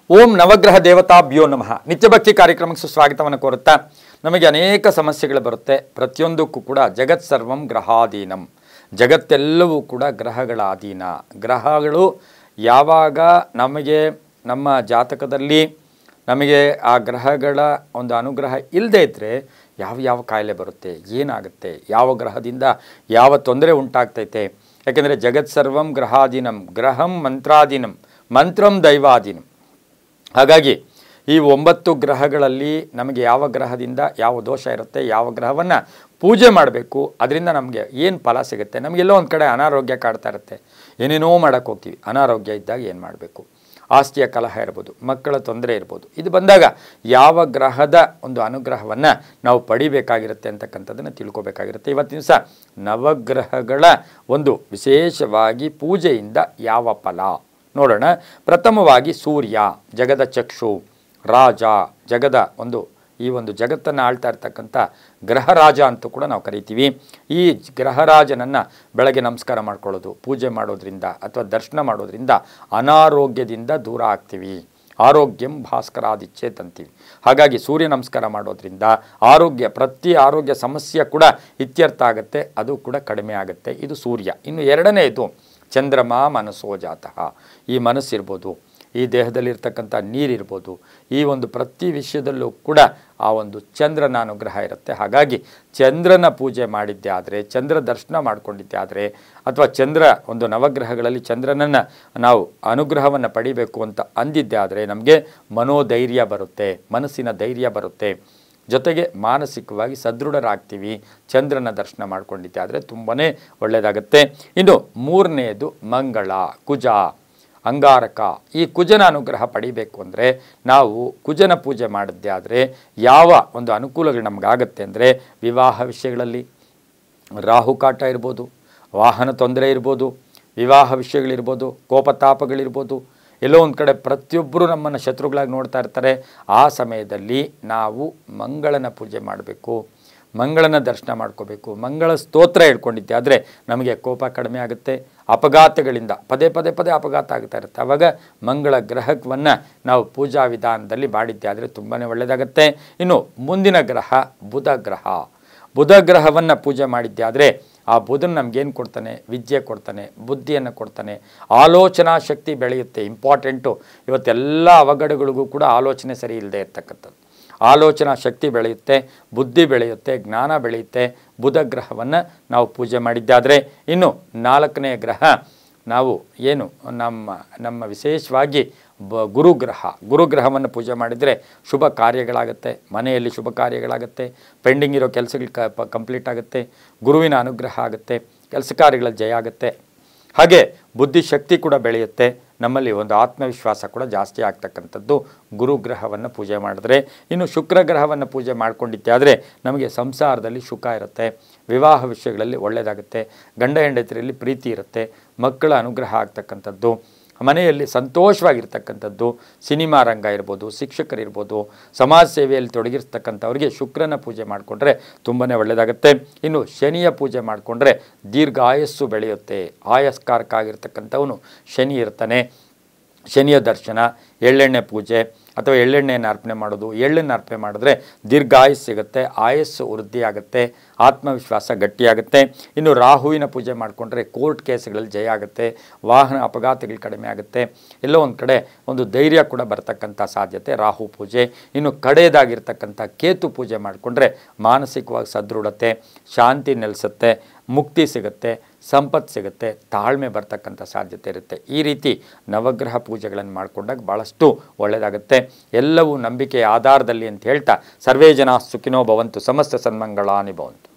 ಓಂ ನವಗ್ರಹ ದೇವತಾಭ್ಯೋ ನಮಃ. ನಿತ್ಯಭಕ್ತಿ ಕಾರ್ಯಕ್ರಮಕ್ಕೆ ಸುಸ್ವಾಗತವನ್ನು ಕೋರುತ್ತಾ, ನಮಗೆ ಅನೇಕ ಸಮಸ್ಯೆಗಳು ಬರುತ್ತೆ. ಪ್ರತಿಯೊಂದಕ್ಕೂ ಕೂಡ ಜಗತ್ ಸರ್ವಂ ಗ್ರಹಾಧೀನಂ, ಜಗತ್ತೆಲ್ಲವೂ ಕೂಡ ಗ್ರಹಗಳ ಅಧೀನ. ಗ್ರಹಗಳು ಯಾವಾಗ ನಮಗೆ ನಮ್ಮ ಜಾತಕದಲ್ಲಿ ನಮಗೆ ಆ ಗ್ರಹಗಳ ಒಂದು ಅನುಗ್ರಹ ಇಲ್ಲದೇ ಇದ್ದರೆ ಯಾವ ಕಾಯಿಲೆ ಬರುತ್ತೆ, ಏನಾಗುತ್ತೆ, ಯಾವ ಗ್ರಹದಿಂದ ಯಾವ ತೊಂದರೆ ಉಂಟಾಗ್ತೈತೆ. ಯಾಕೆಂದರೆ ಜಗತ್ ಸರ್ವಂ ಗ್ರಹಾಧೀನಂ, ಗ್ರಹಂ ಮಂತ್ರಾಧೀನಂ, ಮಂತ್ರಂ ದೈವಾಧೀನಂ. ಹಾಗಾಗಿ ಈ 9 ಗ್ರಹಗಳಲ್ಲಿ ನಮಗೆ ಯಾವ ಗ್ರಹದಿಂದ ಯಾವ ದೋಷ ಇರುತ್ತೆ, ಯಾವ ಗ್ರಹವನ್ನು ಪೂಜೆ ಮಾಡಬೇಕು, ಅದರಿಂದ ನಮಗೆ ಏನು ಫಲ ಸಿಗುತ್ತೆ. ನಮಗೆಲ್ಲೋ ಒಂದು ಕಡೆ ಅನಾರೋಗ್ಯ ಕಾಡ್ತಾ ಇರುತ್ತೆ, ಏನೇನೋ ಮಾಡೋಕ್ಕೆ ಹೋಗ್ತೀವಿ. ಅನಾರೋಗ್ಯ ಇದ್ದಾಗ ಏನು ಮಾಡಬೇಕು, ಆಸ್ತಿಯ ಕಲಹ ಇರ್ಬೋದು, ಮಕ್ಕಳ ತೊಂದರೆ ಇರ್ಬೋದು. ಇದು ಬಂದಾಗ ಯಾವ ಗ್ರಹದ ಒಂದು ಅನುಗ್ರಹವನ್ನು ನಾವು ಪಡಿಬೇಕಾಗಿರುತ್ತೆ ಅಂತಕ್ಕಂಥದ್ದನ್ನು ತಿಳ್ಕೊಬೇಕಾಗಿರುತ್ತೆ. ಇವತ್ತಿನ ದಿವಸ ನವಗ್ರಹಗಳ ಒಂದು ವಿಶೇಷವಾಗಿ ಪೂಜೆಯಿಂದ ಯಾವ ಫಲ ನೋಡೋಣ. ಪ್ರಥಮವಾಗಿ ಸೂರ್ಯ, ಜಗದ ಚಕ್ಷು, ರಾಜ, ಜಗದ ಈ ಒಂದು ಜಗತ್ತನ್ನು ಆಳ್ತಾ ಇರ್ತಕ್ಕಂಥ ಗ್ರಹರಾಜ ಅಂತೂ ಕೂಡ ನಾವು ಕರಿತೀವಿ. ಈ ಗ್ರಹರಾಜನನ್ನು ಬೆಳಗ್ಗೆ ನಮಸ್ಕಾರ ಮಾಡ್ಕೊಳ್ಳೋದು, ಪೂಜೆ ಮಾಡೋದ್ರಿಂದ ಅಥವಾ ದರ್ಶನ ಮಾಡೋದ್ರಿಂದ ಅನಾರೋಗ್ಯದಿಂದ ದೂರ ಆಗ್ತೀವಿ. ಆರೋಗ್ಯಂ ಭಾಸ್ಕರಾದಿಚ್ಛೇತ್ ಅಂತೀವಿ. ಹಾಗಾಗಿ ಸೂರ್ಯ ನಮಸ್ಕಾರ ಮಾಡೋದ್ರಿಂದ ಪ್ರತಿ ಆರೋಗ್ಯ ಸಮಸ್ಯೆ ಕೂಡ ಇತ್ಯರ್ಥ ಆಗುತ್ತೆ, ಅದು ಕೂಡ ಕಡಿಮೆ ಆಗುತ್ತೆ. ಇದು ಸೂರ್ಯ. ಇನ್ನು ಎರಡನೇದು ಚಂದ್ರಮ ಮನಸ್ಸೋ ಜಾತಃ. ಈ ಮನಸ್ಸಿರ್ಬೋದು, ಈ ದೇಹದಲ್ಲಿರ್ತಕ್ಕಂಥ ನೀರಿರ್ಬೋದು, ಈ ಒಂದು ಪ್ರತಿ ವಿಷಯದಲ್ಲೂ ಕೂಡ ಆ ಒಂದು ಚಂದ್ರನ ಅನುಗ್ರಹ ಇರುತ್ತೆ. ಹಾಗಾಗಿ ಚಂದ್ರನ ಪೂಜೆ ಮಾಡಿದ್ದೆ ಆದರೆ, ಚಂದ್ರ ದರ್ಶನ ಮಾಡಿಕೊಂಡಿದ್ದೆ ಆದರೆ, ಅಥವಾ ಚಂದ್ರ ಒಂದು ನವಗ್ರಹಗಳಲ್ಲಿ ಚಂದ್ರನನ್ನು ನಾವು ಅನುಗ್ರಹವನ್ನು ಪಡಿಬೇಕು ಅಂತ ಅಂದಿದ್ದೆ ಆದರೆ ನಮಗೆ ಮನೋಧೈರ್ಯ ಬರುತ್ತೆ, ಮನಸ್ಸಿನ ಧೈರ್ಯ ಬರುತ್ತೆ. ಜೊತೆಗೆ ಮಾನಸಿಕವಾಗಿ ಸದೃಢರಾಗ್ತೀವಿ ಚಂದ್ರನ ದರ್ಶನ ಮಾಡ್ಕೊಂಡಿದ್ದೆ ಆದರೆ ತುಂಬಾ ಒಳ್ಳೆಯದಾಗುತ್ತೆ. ಇನ್ನು ಮೂರನೆಯದು ಮಂಗಳ, ಕುಜ, ಅಂಗಾರಕ. ಈ ಕುಜನ ಅನುಗ್ರಹ ಪಡಿಬೇಕು ಅಂದರೆ ನಾವು ಕುಜನ ಪೂಜೆ ಮಾಡಿದ್ದೆ ಆದರೆ ಯಾವ ಒಂದು ಅನುಕೂಲಗಳು ನಮಗಾಗತ್ತೆ ಅಂದರೆ, ವಿವಾಹ ವಿಷಯಗಳಲ್ಲಿ ರಾಹುಕಾಟ ಇರ್ಬೋದು, ವಾಹನ ತೊಂದರೆ ಇರ್ಬೋದು, ವಿವಾಹ ವಿಷಯಗಳಿರ್ಬೋದು, ಕೋಪತಾಪಗಳಿರ್ಬೋದು, ಎಲ್ಲೋ ಒಂದು ಕಡೆ ಪ್ರತಿಯೊಬ್ಬರು ನಮ್ಮನ್ನು ಶತ್ರುಗಳಾಗಿ ನೋಡ್ತಾ ಇರ್ತಾರೆ. ಆ ಸಮಯದಲ್ಲಿ ನಾವು ಮಂಗಳನ ಪೂಜೆ ಮಾಡಬೇಕು, ಮಂಗಳನ ದರ್ಶನ ಮಾಡ್ಕೋಬೇಕು, ಮಂಗಳ ಸ್ತೋತ್ರ ಹೇಳ್ಕೊಂಡಿದ್ದೆ ಆದರೆ ನಮಗೆ ಕೋಪ ಕಡಿಮೆ ಆಗುತ್ತೆ. ಅಪಘಾತಗಳಿಂದ ಪದೇ ಅಪಘಾತ ಆಗ್ತಾ ಇರುತ್ತೆ. ಆವಾಗ ಮಂಗಳ ಗ್ರಹವನ್ನು ನಾವು ಪೂಜಾ ವಿಧಾನದಲ್ಲಿ ಮಾಡಿದ್ದೆ ಆದರೆ ತುಂಬಾ ಒಳ್ಳೆಯದಾಗುತ್ತೆ. ಇನ್ನು ಮುಂದಿನ ಗ್ರಹ ಬುಧ ಗ್ರಹ. ಬುಧ ಗ್ರಹವನ್ನು ಪೂಜೆ ಮಾಡಿದ್ದೆ ಆದರೆ ಆ ಬುಧನ ನಮಗೇನು ಕೊಡ್ತಾನೆ, ವಿದ್ಯೆ ಕೊಡ್ತಾನೆ, ಬುದ್ಧಿಯನ್ನು ಕೊಡ್ತಾನೆ, ಆಲೋಚನಾ ಶಕ್ತಿ ಬೆಳೆಯುತ್ತೆ. ಇಂಪಾರ್ಟೆಂಟು. ಇವತ್ತೆಲ್ಲ ಅವಘಡಗಳಿಗೂ ಕೂಡ ಆಲೋಚನೆ ಸರಿ ಇಲ್ಲದೆ ಇರ್ತಕ್ಕಂಥದ್ದು. ಆಲೋಚನಾ ಶಕ್ತಿ ಬೆಳೆಯುತ್ತೆ, ಬುದ್ಧಿ ಬೆಳೆಯುತ್ತೆ, ಜ್ಞಾನ ಬೆಳೆಯುತ್ತೆ ಬುಧ ಗ್ರಹವನ್ನು ನಾವು ಪೂಜೆ ಮಾಡಿದ್ದಾದರೆ. ಇನ್ನು 4ನೇ ಗ್ರಹ ನಾವು ಏನು ನಮ್ಮ ವಿಶೇಷವಾಗಿ ಗುರುಗ್ರಹವನ್ನು ಪೂಜೆ ಮಾಡಿದರೆ ಶುಭ ಕಾರ್ಯಗಳಾಗುತ್ತೆ, ಮನೆಯಲ್ಲಿ ಶುಭ ಕಾರ್ಯಗಳಾಗುತ್ತೆ, ಪೆಂಡಿಂಗ್ ಇರೋ ಕೆಲಸಗಳು ಕಂಪ್ಲೀಟ್ ಆಗುತ್ತೆ, ಗುರುವಿನ ಅನುಗ್ರಹ ಆಗುತ್ತೆ, ಕೆಲಸ ಕಾರ್ಯಗಳಲ್ಲಿ ಜಯ ಆಗುತ್ತೆ. ಹಾಗೆ ಬುದ್ಧಿಶಕ್ತಿ ಕೂಡ ಬೆಳೆಯುತ್ತೆ, ನಮ್ಮಲ್ಲಿ ಒಂದು ಆತ್ಮವಿಶ್ವಾಸ ಕೂಡ ಜಾಸ್ತಿ ಆಗ್ತಕ್ಕಂಥದ್ದು ಗುರುಗ್ರಹವನ್ನು ಪೂಜೆ ಮಾಡಿದ್ರೆ. ಇನ್ನು ಶುಕ್ರ ಗ್ರಹವನ್ನು ಪೂಜೆ ಮಾಡ್ಕೊಂಡಿದ್ದೆ ಆದರೆ ನಮಗೆ ಸಂಸಾರದಲ್ಲಿ ಸುಖ ಇರುತ್ತೆ, ವಿವಾಹ ವಿಷಯಗಳಲ್ಲಿ ಒಳ್ಳೆಯದಾಗುತ್ತೆ, ಗಂಡ ಹೆಂಡತಿಯರಲ್ಲಿ ಪ್ರೀತಿ ಇರುತ್ತೆ, ಮಕ್ಕಳ ಅನುಗ್ರಹ ಆಗ್ತಕ್ಕಂಥದ್ದು, ಮನೆಯಲ್ಲಿ ಸಂತೋಷವಾಗಿರ್ತಕ್ಕಂಥದ್ದು. ಸಿನಿಮಾ ರಂಗ ಇರ್ಬೋದು, ಶಿಕ್ಷಕರಿರ್ಬೋದು, ಸಮಾಜ ಸೇವೆಯಲ್ಲಿ ತೊಡಗಿರ್ತಕ್ಕಂಥವ್ರಿಗೆ ಶುಕ್ರನ ಪೂಜೆ ಮಾಡಿಕೊಂಡ್ರೆ ತುಂಬಾ ಒಳ್ಳೆಯದಾಗುತ್ತೆ. ಇನ್ನು ಶನಿಯ ಪೂಜೆ ಮಾಡಿಕೊಂಡ್ರೆ ದೀರ್ಘಾಯಸ್ಸು ಬೆಳೆಯುತ್ತೆ. ಆಯಸ್ಕಾರಕ ಆಗಿರ್ತಕ್ಕಂಥವನು ಶನಿ ಇರ್ತಾನೆ. ಶನಿಯ ದರ್ಶನ, ಎಳ್ಳೆಣ್ಣೆ ಪೂಜೆ ಅಥವಾ ಎಳ್ಳೆಣ್ಣೆಯನ್ನು ಅರ್ಪಣೆ ಮಾಡೋದು. ಎಳ್ಳನ್ನು ಅರ್ಪಣೆ ಮಾಡಿದ್ರೆ ದೀರ್ಘಾಯಸ್ಸು ಸಿಗುತ್ತೆ, ಆಯಸ್ಸು ವೃದ್ಧಿ ಆಗುತ್ತೆ, ಆತ್ಮವಿಶ್ವಾಸ ಗಟ್ಟಿಯಾಗುತ್ತೆ. ಇನ್ನು ರಾಹುವಿನ ಪೂಜೆ ಮಾಡಿಕೊಂಡ್ರೆ ಕೋರ್ಟ್ ಕೇಸ್ಗಳಲ್ಲಿ ಜಯ ಆಗುತ್ತೆ, ವಾಹನ ಅಪಘಾತಗಳು ಕಡಿಮೆ ಆಗುತ್ತೆ, ಎಲ್ಲೋ ಒಂದು ಕಡೆ ಒಂದು ಧೈರ್ಯ ಕೂಡ ಬರ್ತಕ್ಕಂಥ ಸಾಧ್ಯತೆ ರಾಹು ಪೂಜೆ. ಇನ್ನು ಕಡೆಯದಾಗಿರ್ತಕ್ಕಂಥ ಕೇತು ಪೂಜೆ ಮಾಡಿಕೊಂಡ್ರೆ ಮಾನಸಿಕವಾಗಿ ಸದೃಢತೆ, ಶಾಂತಿ ನೆಲೆಸುತ್ತೆ, ಮುಕ್ತಿ ಸಿಗುತ್ತೆ, ಸಂಪತ್ತು ಸಿಗುತ್ತೆ, ತಾಳ್ಮೆ ಬರ್ತಕ್ಕಂಥ ಸಾಧ್ಯತೆ ಇರುತ್ತೆ. ಈ ರೀತಿ ನವಗ್ರಹ ಪೂಜೆಗಳನ್ನು ಮಾಡಿಕೊಂಡಾಗ ಭಾಳಷ್ಟು ಒಳ್ಳೆಯದಾಗುತ್ತೆ. ಎಲ್ಲವೂ ನಂಬಿಕೆಯ ಆಧಾರದಲ್ಲಿ ಅಂತ ಹೇಳ್ತಾ, ಸರ್ವೇ ಜನ ಸುಖಿನೋ ಭವಂತು, ಸಮಸ್ತ ಸನ್ಮಂಗಳಾನಿ ಭವಂತು.